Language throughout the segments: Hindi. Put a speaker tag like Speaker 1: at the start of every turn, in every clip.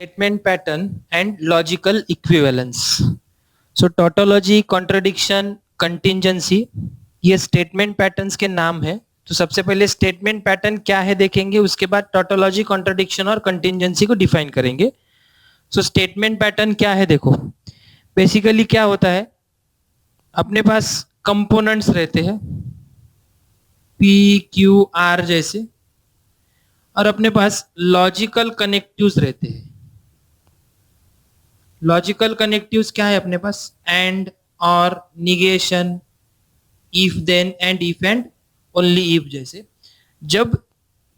Speaker 1: statement pattern and logical equivalence. So tautology, contradiction, contingency ये स्टेटमेंट पैटर्न्स के नाम है. तो सबसे पहले स्टेटमेंट पैटर्न क्या है देखेंगे, उसके बाद टोटोलॉजी, कॉन्ट्रडिक्शन और कंटिंजेंसी को डिफाइन करेंगे. सो स्टेटमेंट पैटर्न क्या है देखो, बेसिकली क्या होता है, अपने पास कंपोनेंट्स रहते हैं पी क्यू आर जैसे, और अपने पास लॉजिकल कनेक्टिव्स रहते हैं. लॉजिकल कनेक्टिव्स क्या है अपने पास, एंड, और, negation, if then and if and only if जैसे. जब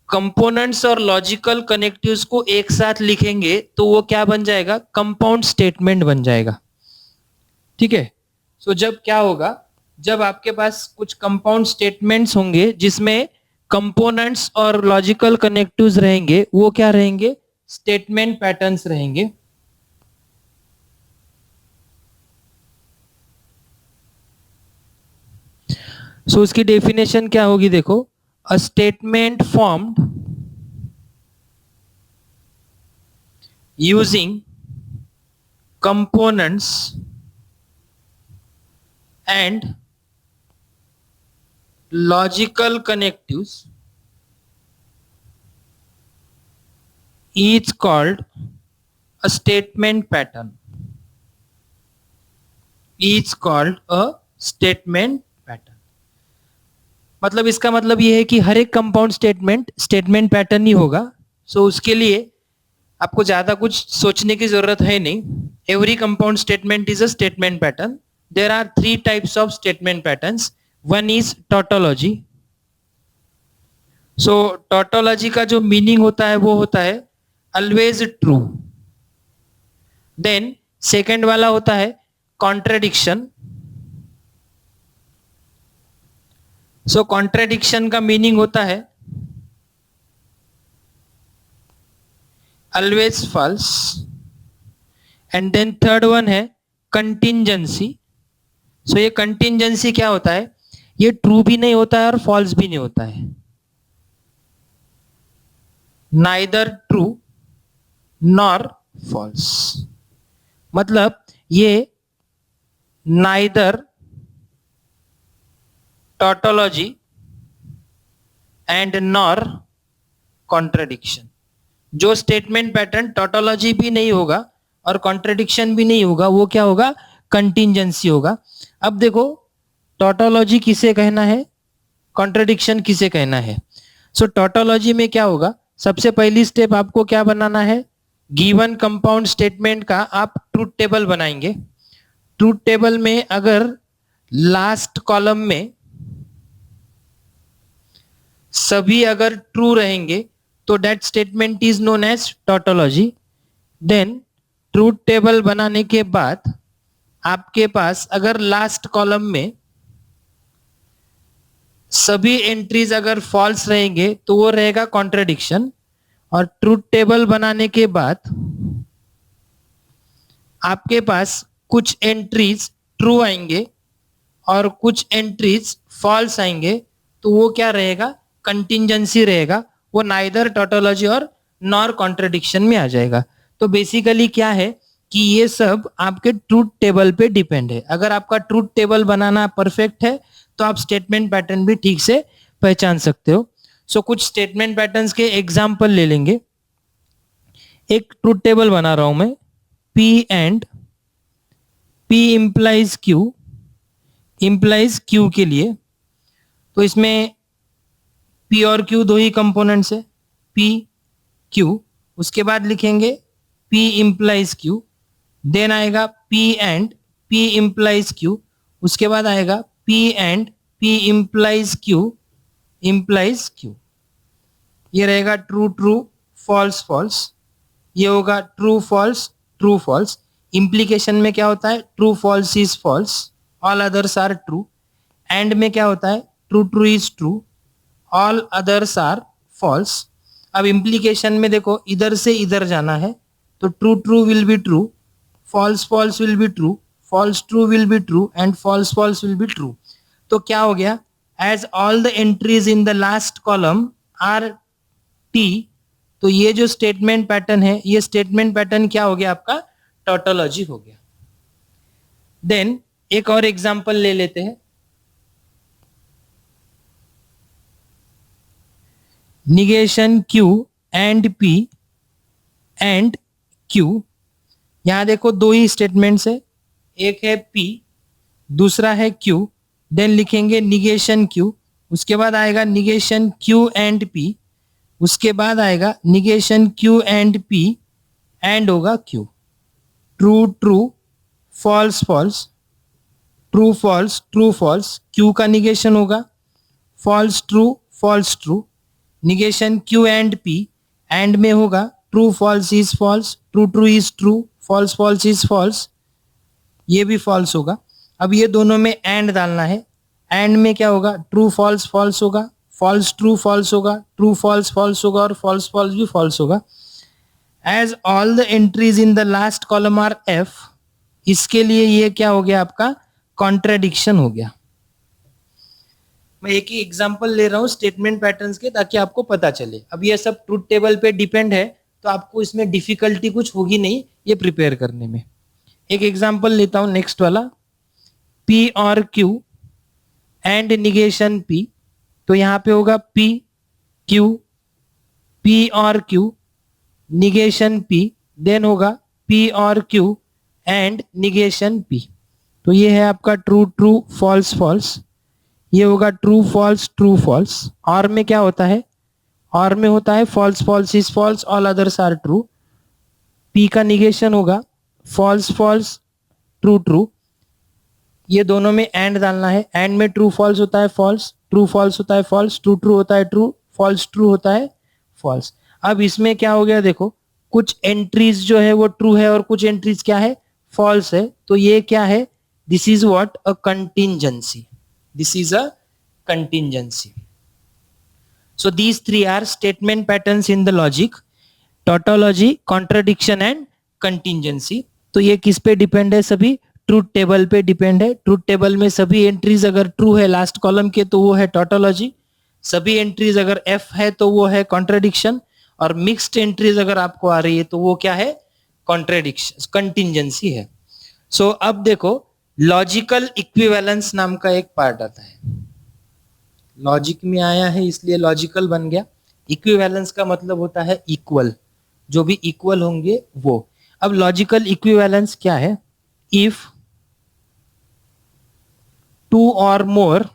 Speaker 1: कंपोनेंट्स और लॉजिकल कनेक्टिव्स को एक साथ लिखेंगे तो वो क्या बन जाएगा, कंपाउंड स्टेटमेंट बन जाएगा. ठीक है. सो जब क्या होगा, जब आपके पास कुछ कंपाउंड स्टेटमेंट्स होंगे जिसमें कंपोनेंट्स और लॉजिकल कनेक्टिव्स रहेंगे, वो क्या रहेंगे, स्टेटमेंट पैटर्न्स रहेंगे. सो उसकी डेफिनेशन क्या होगी देखो, a statement formed using components and logical connectives is called a statement pattern. Is called a statement pattern. मतलब इसका मतलब ये है कि हर एक कंपाउंड स्टेटमेंट पैटर्न ही होगा. सो उसके लिए आपको ज्यादा कुछ सोचने की जरूरत है नहीं. Every compound statement is a statement pattern. There are 3 types of statement patterns. One is tautology. So tautology का जो मीनिंग होता है वो होता है ऑलवेज ट्रू. देन सेकेंड वाला होता है कॉन्ट्रडिक्शन. सो कॉन्ट्रडिक्शन का मीनिंग होता है always false. And then third one है कंटिंजेंसी. सो ये कंटिंजेंसी क्या होता है, ये ट्रू भी नहीं होता है और फॉल्स भी नहीं होता है. Neither true nor false. मतलब ये neither tautology and nor contradiction. जो स्टेटमेंट पैटर्न टोटोलॉजी भी नहीं होगा और कॉन्ट्रडिक्शन भी नहीं होगा, वो क्या होगा, कंटिंजेंसी होगा. अब देखो, टोटोलॉजी किसे कहना है, कॉन्ट्रडिक्शन किसे कहना है. सो टोटोलॉजी में क्या होगा, सबसे पहली स्टेप आपको क्या बनाना है, गिवन कंपाउंड स्टेटमेंट का आप ट्रूथ टेबल बनाएंगे. ट्रूथ टेबल में अगर लास्ट कॉलम में सभी अगर ट्रू रहेंगे तो that statement is known as tautology. Then truth table बनाने के बाद आपके पास अगर लास्ट कॉलम में सभी एंट्रीज अगर फॉल्स रहेंगे तो वो रहेगा कॉन्ट्रडिक्शन. और ट्रूथ टेबल बनाने के बाद आपके पास कुछ एंट्रीज ट्रू आएंगे और कुछ एंट्रीज फॉल्स आएंगे, तो वो क्या रहेगा, कंटिंजेंसी रहेगा. वो नाइदर टोटोलॉजी और नॉर कॉन्ट्रडिक्शन में आ जाएगा. तो बेसिकली क्या है कि ये सब आपके ट्रूथ टेबल पे डिपेंड है. अगर आपका ट्रूथ टेबल बनाना परफेक्ट है तो आप स्टेटमेंट पैटर्न भी ठीक से पहचान सकते हो. सो कुछ स्टेटमेंट पैटर्न्स के एग्जाम्पल ले लेंगे. एक ट्रूथ टेबल बना रहा हूं मैं, P and P implies Q के लिए. तो इसमें P और Q दो ही कंपोनेंट्स है, P Q. उसके बाद लिखेंगे P इंप्लाइज Q. देन आएगा P and P implies Q. उसके बाद आएगा P and P implies Q implies Q. ये रहेगा ट्रू ट्रू, फॉल्स फॉल्स. ये होगा true false, true false. Implication में क्या होता है, true false is false, all others are true. And में क्या होता है, true true is true, all others are false. अब इंप्लीकेशन में देखो, इधर से इधर जाना है तो true true will be true, false false will be true, false true will be true and false false will be true. तो क्या हो गया, as all the entries in the last column are T, तो ये जो स्टेटमेंट पैटर्न है, ये स्टेटमेंट पैटर्न क्या हो गया आपका? टोटोलॉजी हो गया। देन एक और एग्जांपल ले लेते हैं। Negation Q and P and Q। यहां देखो दो ही स्टेटमेंट्स है, एक है P, दूसरा है Q। देन लिखेंगे निगेशन Q, उसके बाद आएगा निगेशन Q एंड P, उसके बाद आएगा negation Q and P and होगा Q। True true, false false, true false, true false, Q का निगेशन होगा, false true, false true, negation Q and P and में होगा true false is false, true true is true, false false is false, ये भी फॉल्स होगा। अब ये दोनों में एंड डालना है, एंड में क्या होगा? ट्रू फॉल्स फॉल्स होगा, फॉल्स ट्रू फॉल्स होगा, ट्रू फॉल्स फॉल्स होगा और फॉल्स फॉल्स भी फॉल्स होगा। As all the entries in the last column are F, इसके लिए ये क्या हो गया आपका? कॉन्ट्राडिक्शन हो गया। मैं एक ही एग्जांपल ले रहा हूं स्टेटमेंट पैटर्न्स के, ताकि आपको पता चले। अब ये सब ट्रूथ टेबल पे डिपेंड है, तो आपको इसमें डिफिकल्टी कुछ होगी नहीं ये प्रिपेयर करने में। एक एग्जांपल लेता हूं नेक्स्ट वाला, P और Q एंड निगेशन P। तो यहां पे होगा P Q, P और Q निगेशन P, देन होगा P और Q एंड निगेशन P। तो ये है आपका ट्रू ट्रू, फॉल्स फॉल्स, ये होगा ट्रू फॉल्स, ट्रू फॉल्स। और में क्या होता है? और में होता है false false is false, all others are true. P का निगेशन होगा फॉल्स फॉल्स, ट्रू ट्रू। ये दोनों में एंड डालना है, एंड में ट्रू फॉल्स होता है फॉल्स, ट्रू फॉल्स होता है फॉल्स, ट्रू ट्रू होता है ट्रू, फॉल्स ट्रू होता है फॉल्स। अब इसमें क्या हो गया देखो, कुछ एंट्रीज जो है वो ट्रू है और कुछ एंट्रीज क्या है? फॉल्स है। तो ये क्या है? This is what? A contingency. This is a contingency. So these three are statement patterns in the logic: tautology, contradiction and contingency. तो ये किस पे डिपेंड है? सभी ट्रूथ टेबल पे डिपेंड है। ट्रूथ टेबल में सभी एंट्रीज अगर ट्रू है लास्ट कॉलम के तो वो है टोटोलॉजी, सभी एंट्रीज अगर एफ है तो वो है कॉन्ट्राडिक्शन, और मिक्स्ड एंट्रीज अगर आपको आ रही है तो वो क्या है? कॉन्ट्राडिक्शन, कंटिंजेंसी है। सो अब देखो, लॉजिकल इक्विवेलेंस नाम का एक पार्ट आता है। लॉजिक में आया है इसलिए लॉजिकल बन गया। इक्विवेलेंस का मतलब होता है इक्वल, जो भी इक्वल होंगे वो। अब लॉजिकल इक्विवेलेंस क्या है? If two or more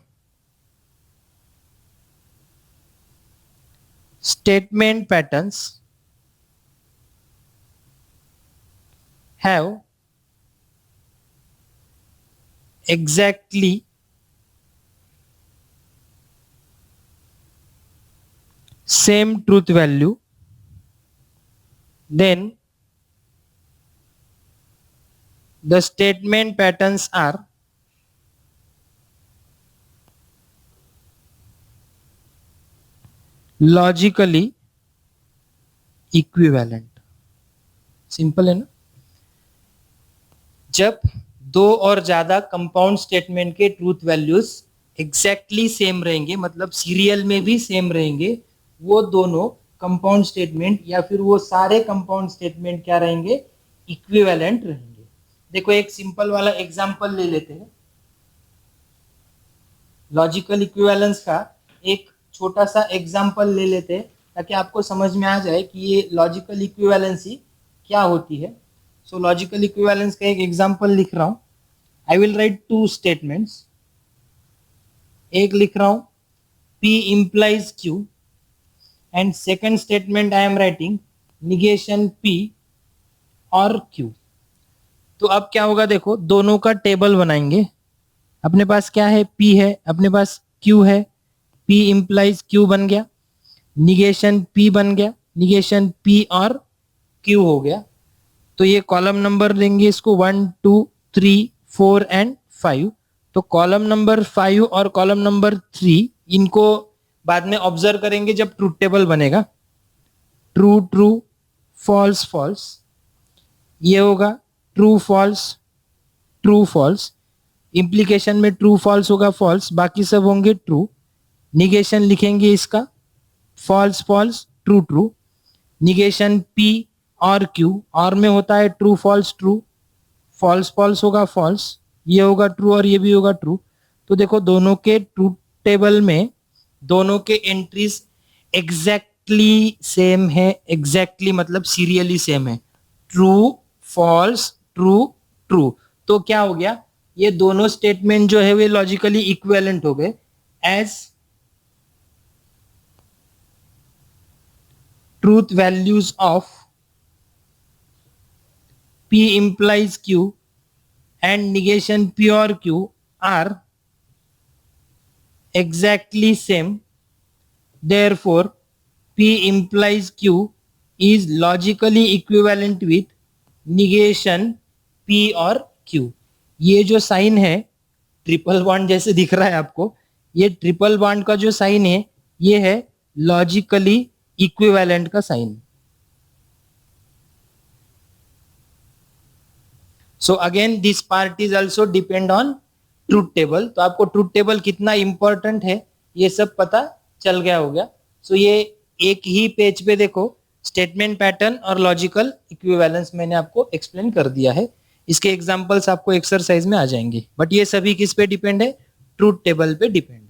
Speaker 1: statement patterns have exactly same truth value, then the statement patterns are logically equivalent। Simple है ना? जब दो और ज्यादा कंपाउंड स्टेटमेंट के ट्रूथ वैल्यूज एग्जैक्टली सेम रहेंगे, मतलब सीरियल में भी सेम रहेंगे, वो दोनों कंपाउंड स्टेटमेंट या फिर वो सारे कंपाउंड स्टेटमेंट क्या रहेंगे? इक्विवेलेंट रहेंगे। देखो एक सिंपल वाला एग्जांपल ले लेते हैं लॉजिकल इक्विवेलेंस का। एक छोटा सा एग्जांपल ले लेते हैं ताकि आपको समझ में आ जाए कि ये लॉजिकल इक्विवेलेंसी क्या होती है। सो लॉजिकल इक्विवेलेंस का एक एग्जांपल लिख रहा हूं। I will write two statements. एक लिख रहा हूं P implies Q and second statement I am writing negation P और Q। तो अब क्या होगा देखो, दोनों का टेबल बनाएंगे। अपने पास क्या है? P है, अपने पास Q है। P implies Q बन गया, निगेशन P बन गया, निगेशन P और Q हो गया। तो ये कॉलम नंबर लेंगे इसको 1 2 3 4 एंड 5। तो कॉलम नंबर 5 और कॉलम नंबर 3 इनको बाद में ऑब्जर्व करेंगे जब ट्रूथ टेबल बनेगा। ट्रू ट्रू, फॉल्स फॉल्स, ये होगा true false, true false. Implication में ट्रू फॉल्स होगा फॉल्स, बाकी सब होंगे ट्रू। निगेशन लिखेंगे इसका false false, true true. Negation P और Q, और में होता है true false true, false false होगा फॉल्स, ये होगा ट्रू और ये भी होगा ट्रू। तो देखो दोनों के ट्रूथ टेबल में दोनों के एंट्रीज एग्जैक्टली सेम है, एग्जैक्टली मतलब सीरियली सेम है, ट्रू फॉल्स ट्रू ट्रू। तो क्या हो गया, ये दोनों स्टेटमेंट जो है वे लॉजिकली इक्विवेलेंट हो गए, as truth values of P implies Q and negation P or Q are exactly same, therefore P implies Q is logically equivalent with negation P और Q। ये जो साइन है ट्रिपल बॉन्ड जैसे दिख रहा है आपको, ये ट्रिपल बॉन्ड का जो साइन है ये है लॉजिकली इक्विवेलेंट का sign. So again this part is also depend on truth table. तो आपको ट्रूथ टेबल कितना इंपॉर्टेंट है ये सब पता चल गया होगा। सो ये एक ही पेज पे देखो स्टेटमेंट पैटर्न और लॉजिकल इक्विवेलेंस मैंने आपको एक्सप्लेन कर दिया है, इसके एग्जांपल्स आपको एक्सरसाइज में आ जाएंगे, बट ये सभी किस पे डिपेंड है, ट्रूथ टेबल पे डिपेंड।